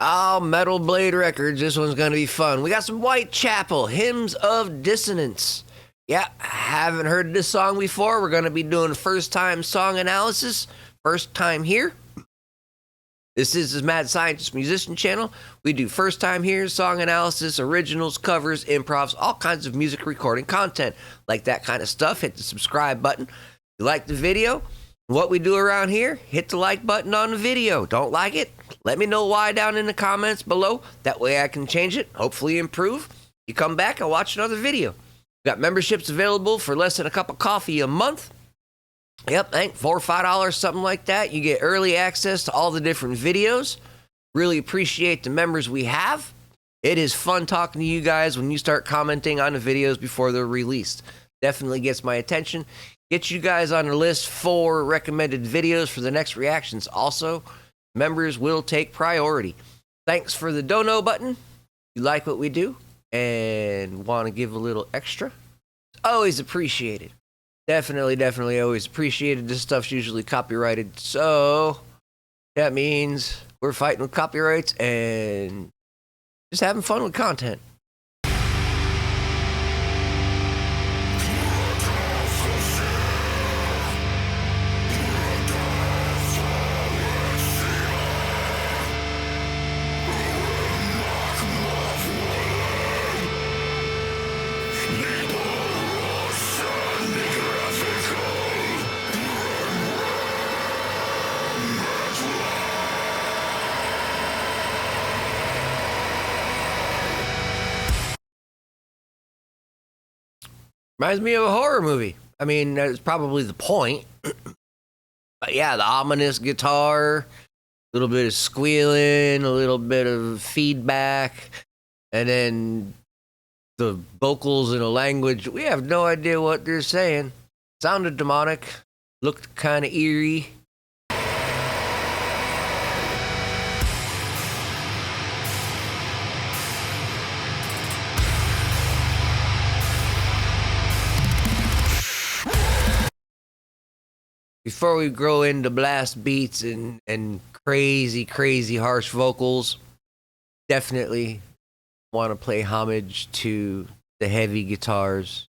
Oh, Metal Blade Records. This one's going to be fun. We got some Whitechapel, Hymns of Dissonance. Yeah, haven't heard this song before. We're going to be doing first time song analysis. First time here. This is the Mad Scientist Musician channel. We do first time here, song analysis, originals, covers, improvs, all kinds of music recording content. Like that kind of stuff, hit the subscribe button. If you like the video, what we do around here, hit the like button on the video. Don't like it? Let me know why down in the comments below. That way I can change it, hopefully improve. You come back and watch another video. We got memberships available for less than a cup of coffee a month. Yep, I think $4 or $5, something like that. You get early access to all the different videos. Really appreciate the members we have. It is fun talking to you guys when you start commenting on the videos before they're released. Definitely gets my attention. Get you guys on the list for recommended videos for the next reactions. Also, members will take priority. Thanks for the dono button. If you like what we do and want to give a little extra, always appreciated. Definitely always appreciated. This stuff's usually copyrighted, so that means we're fighting with copyrights and just having fun with content. Reminds me of a horror movie. I mean, that's probably the point. But yeah, the ominous guitar, a little bit of squealing, a little bit of feedback, and then the vocals in a language we have no idea what they're saying. Sounded demonic, looked kind of eerie. Before we grow into blast beats and crazy harsh vocals, definitely want to play homage to the heavy guitars.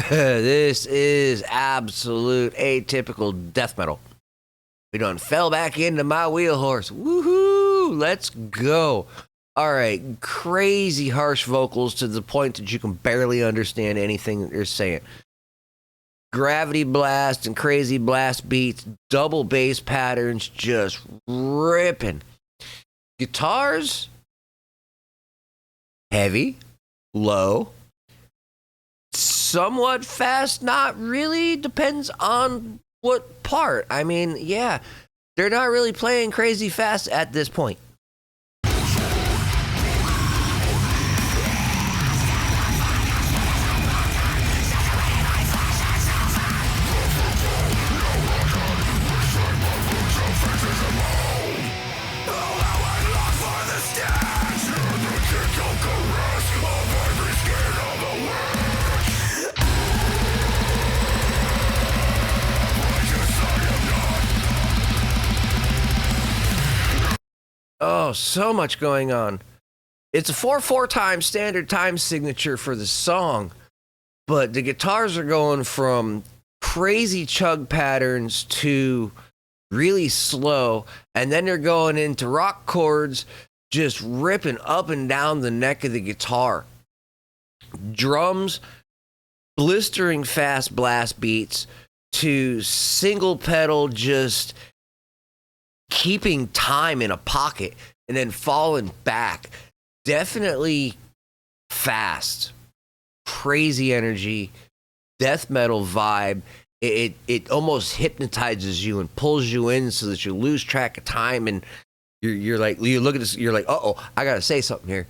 This is absolute atypical death metal. We done fell back into my wheel horse. Woohoo! Let's go. All right, crazy harsh vocals to the point that you can barely understand anything that they're saying. Gravity blast and crazy blast beats, double bass patterns, just ripping. Guitars, heavy, low, somewhat fast, not really, depends on what part. I mean, yeah, they're not really playing crazy fast at this point. Oh, so much going on. It's a 4/4 time standard time signature for the song, but the guitars are going from crazy chug patterns to really slow, and then they're going into rock chords, just ripping up and down the neck of the guitar. Drums, blistering fast blast beats to single pedal, just keeping time in a pocket and then falling back. Definitely fast, crazy energy, death metal vibe. It almost hypnotizes you and pulls you in so that you lose track of time, and you're like, you look at this, you're like, uh-oh, I gotta say something here.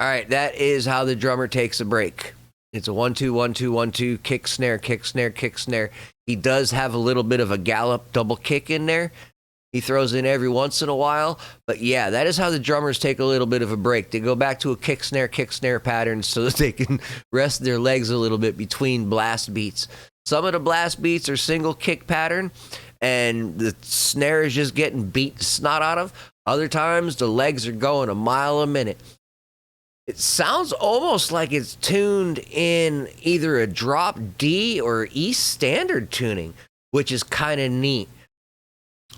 All right, that is how the drummer takes a break. It's a 1-2, 1-2, 1-2, kick, snare, kick, snare, kick, snare. He does have a little bit of a gallop double kick in there. He throws in every once in a while. But yeah, that is how the drummers take a little bit of a break. They go back to a kick, snare pattern so that they can rest their legs a little bit between blast beats. Some of the blast beats are single kick pattern, and the snare is just getting beat the snot out of. Other times, the legs are going a mile a minute. It sounds almost like it's tuned in either a drop D or E standard tuning, which is kind of neat.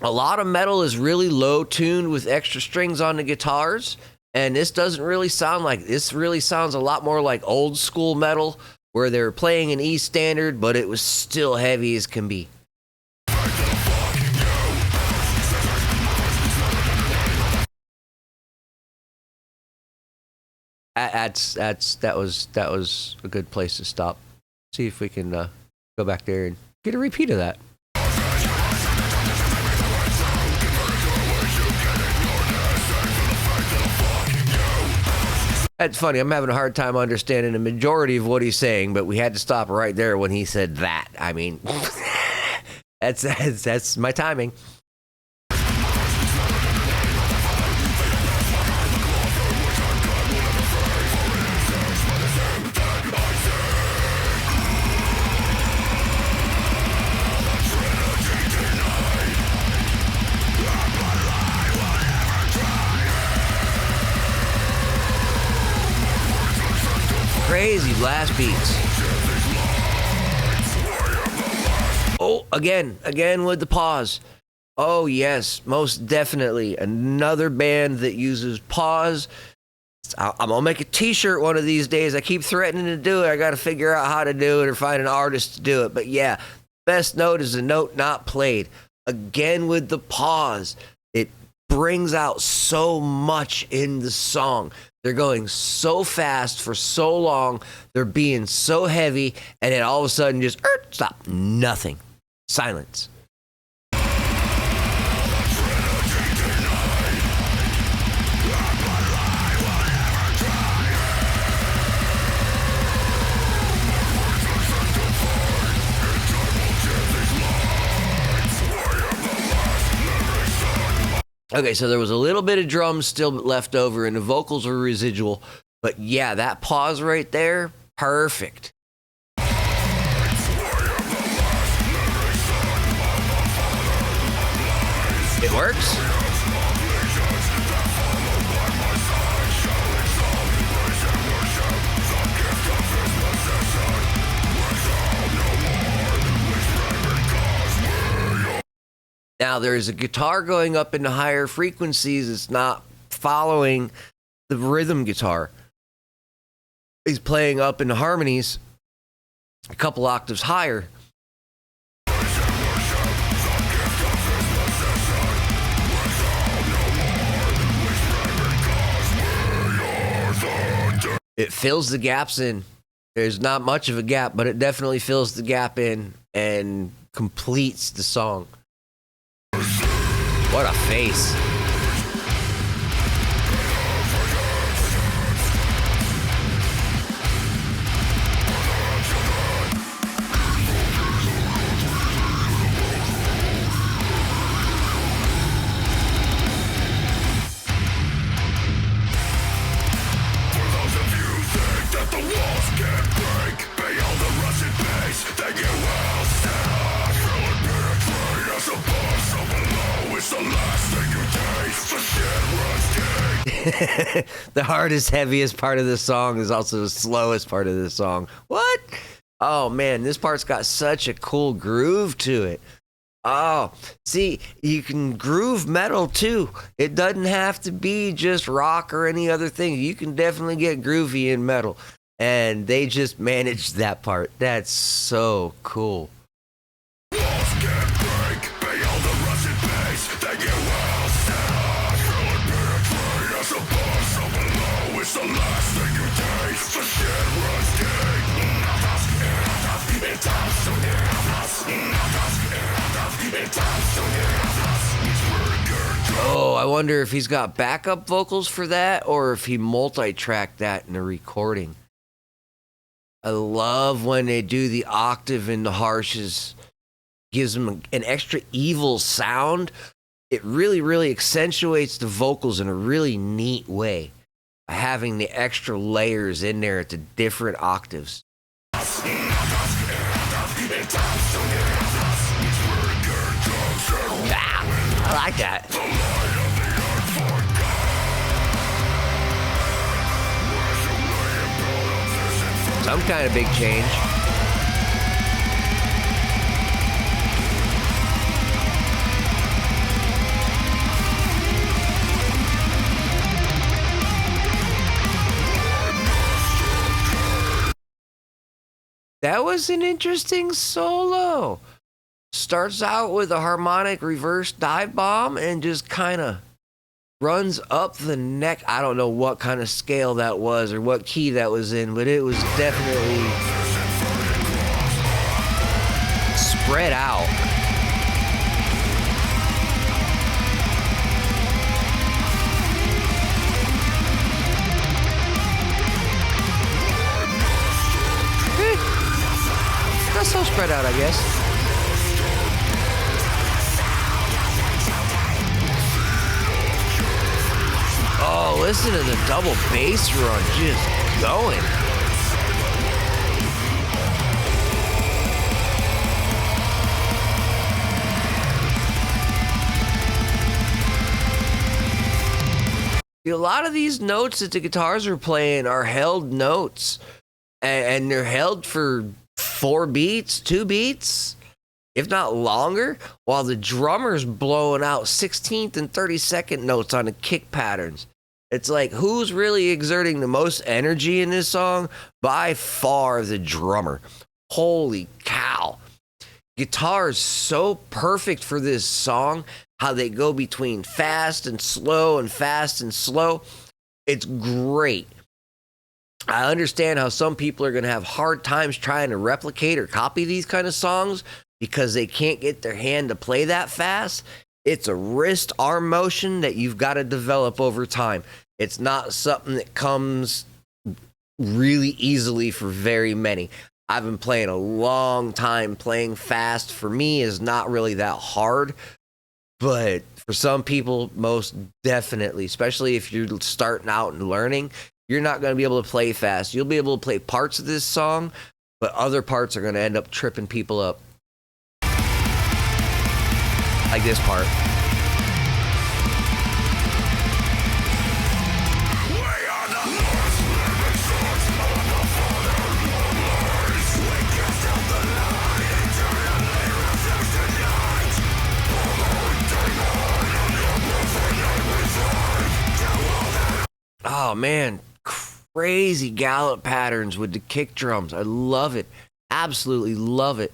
A lot of metal is really low tuned with extra strings on the guitars, and this doesn't really sound like this. Really sounds a lot more like old school metal, where they were playing an E standard, but it was still heavy as can be. That was a good place to stop. See if we can go back there and get a repeat of that. That's funny. I'm having a hard time understanding the majority of what he's saying, but we had to stop right there when he said that. I mean, that's my timing. Crazy blast beats. Oh, again with the pause. Oh yes, most definitely. Another band that uses pause. I'm gonna make a t-shirt one of these days. I keep threatening to do it. I gotta figure out how to do it or find an artist to do it. But yeah, best note is a note not played. Again with the pause. It brings out so much in the song. They're going so fast for so long. They're being so heavy. And then all of a sudden just stop. Nothing. Silence. Okay, so there was a little bit of drums still left over, and the vocals were residual. But yeah, that pause right there, perfect. It works. Now, there's a guitar going up into higher frequencies. It's not following the rhythm guitar. He's playing up into harmonies a couple octaves higher. It fills the gaps in. There's not much of a gap, but it definitely fills the gap in and completes the song. What a face. The hardest, heaviest part of the song is also the slowest part of the song. What? Oh man, this part's got such a cool groove to it. Oh, see, you can groove metal too. It doesn't have to be just rock or any other thing. You can definitely get groovy in metal. And they just managed that part. That's so cool. Oh, I wonder if he's got backup vocals for that or if he multi-tracked that in a recording. I love when they do the octave in the harshes. Gives them an extra evil sound. It really, really accentuates the vocals in a really neat way. Having the extra layers in there at the different octaves. I like that. Some kind of big change. That was an interesting solo. Starts out with a harmonic reverse dive bomb and just kind of runs up the neck. I don't know what kind of scale that was or what key that was in, but it was definitely spread out. Not so spread out, I guess. Oh, listen to the double bass run just going. A lot of these notes that the guitars are playing are held notes, and they're held for 4 beats, 2 beats, if not longer, while the drummer's blowing out 16th and 32nd notes on the kick patterns. It's like, who's really exerting the most energy in this song? By far the drummer. Holy cow. Guitar is so perfect for this song, how they go between fast and slow and fast and slow. It's great. I understand how some people are going to have hard times trying to replicate or copy these kind of songs because they can't get their hand to play that fast. It's a wrist arm motion that you've got to develop over time. It's not something that comes really easily for very many. I've been playing a long time. Playing fast for me is not really that hard, but for some people, most definitely, especially if you're starting out and learning, you're not going to be able to play fast. You'll be able to play parts of this song, but other parts are going to end up tripping people up. Like this part. Oh, man. Crazy gallop patterns with the kick drums. I love it. Absolutely love it.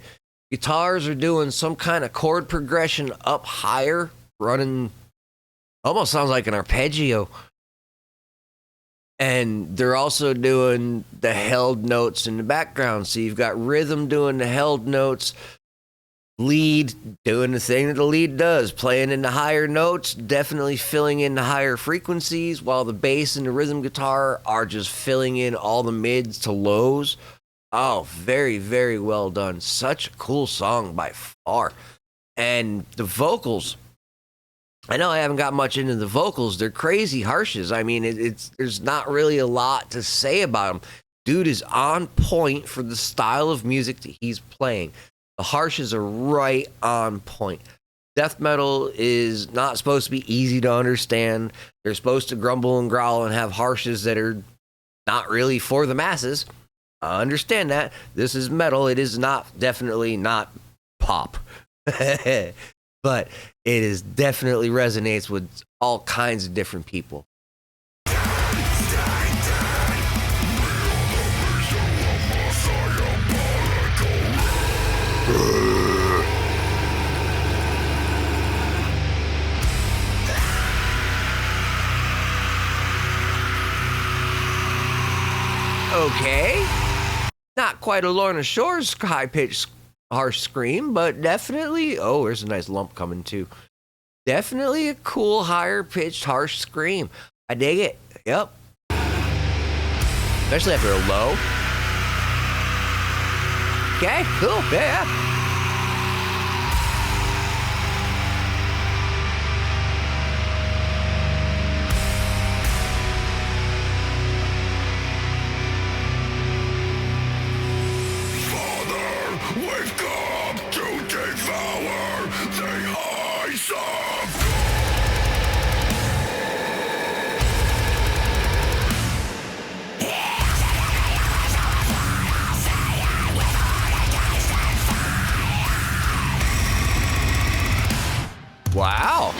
Guitars are doing some kind of chord progression up higher, running, almost sounds like an arpeggio. And they're also doing the held notes in the background. So you've got rhythm doing the held notes, lead doing the thing that the lead does, playing in the higher notes, definitely filling in the higher frequencies, while the bass and the rhythm guitar are just filling in all the mids to lows. Oh, very, very well done. Such a cool song by far. And the vocals, I know I haven't got much into the vocals. They're crazy harshes. I mean, there's not really a lot to say about them. Dude is on point for the style of music that he's playing. The harshes are right on point. Death metal is not supposed to be easy to understand. They're supposed to grumble and growl and have harshes that are not really for the masses. I understand that. This is metal. It is definitely not pop. But it is definitely resonates with all kinds of different people. Okay. Not quite a Lorna Shore's high-pitched harsh scream, but definitely... Oh, there's a nice lump coming too. Definitely a cool, higher pitched, harsh scream. I dig it. Yep. Especially after a low. Okay, cool. Yeah. Father, wake up to devour the eyes of Wow.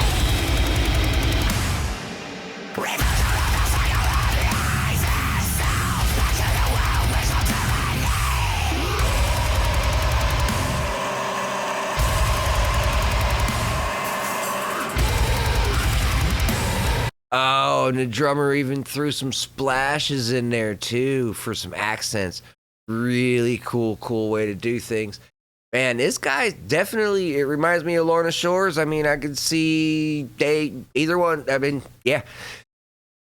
Oh, and the drummer even threw some splashes in there too for some accents. Really cool way to do things. Man, this guy definitely, it reminds me of Lorna Shores. I mean, I could see either one, I mean, yeah,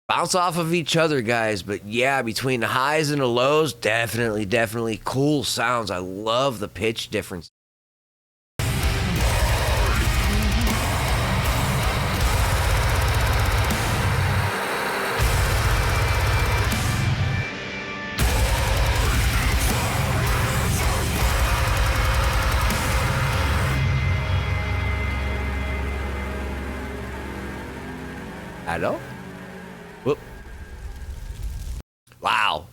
bounce off of each other, guys. But yeah, between the highs and the lows, definitely cool sounds. I love the pitch difference. Hello? Whoop. Wow.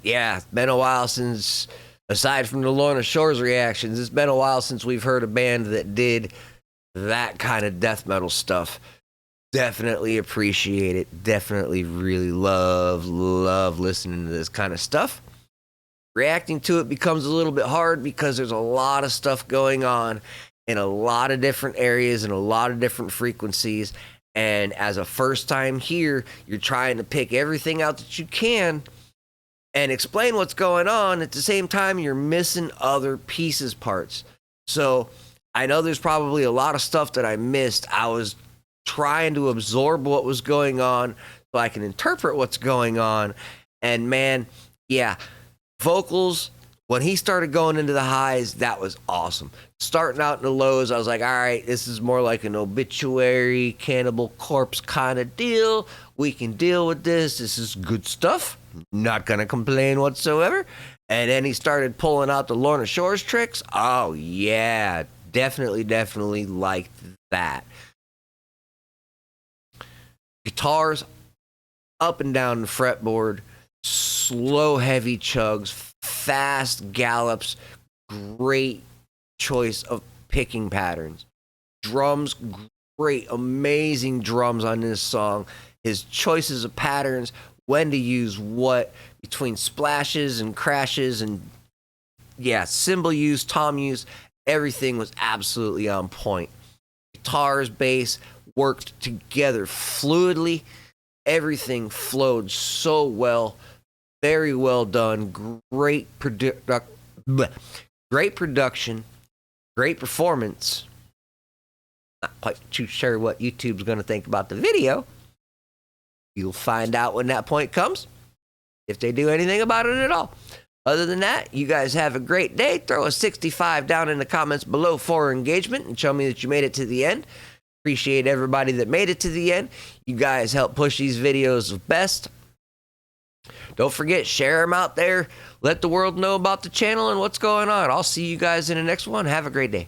Yeah, it's been a while since, aside from the Lorna Shores reactions, it's been a while since we've heard a band that did that kind of death metal stuff. Definitely appreciate it. Definitely really love listening to this kind of stuff. Reacting to it becomes a little bit hard because there's a lot of stuff going on in a lot of different areas and a lot of different frequencies. And as a first time here, you're trying to pick everything out that you can and explain what's going on. At the same time, you're missing other pieces, parts. So I know there's probably a lot of stuff that I missed. I was trying to absorb what was going on so I can interpret what's going on. And man, yeah, vocals, when he started going into the highs, that was awesome. Starting out in the lows, I was like, all right, this is more like an Obituary, Cannibal Corpse kind of deal. We can deal with this. This is good stuff. Not going to complain whatsoever. And then he started pulling out the Lorna Shores tricks. Oh, yeah, definitely liked that. Guitars up and down the fretboard, slow, heavy chugs, fast gallops, great choice of picking patterns. Drums, great, amazing drums on this song. His choices of patterns, when to use what, between splashes and crashes and, yeah, cymbal use, tom use, everything was absolutely on point. Guitars, bass worked together fluidly. Everything flowed so well. Very well done. Great production. Great performance. Not quite too sure what YouTube's going to think about the video. You'll find out when that point comes, if they do anything about it at all. Other than that, you guys have a great day. Throw a 65 down in the comments below for engagement and show me that you made it to the end. Appreciate everybody that made it to the end. You guys help push these videos best. Don't forget, share them out there. Let the world know about the channel and what's going on. I'll see you guys in the next one. Have a great day.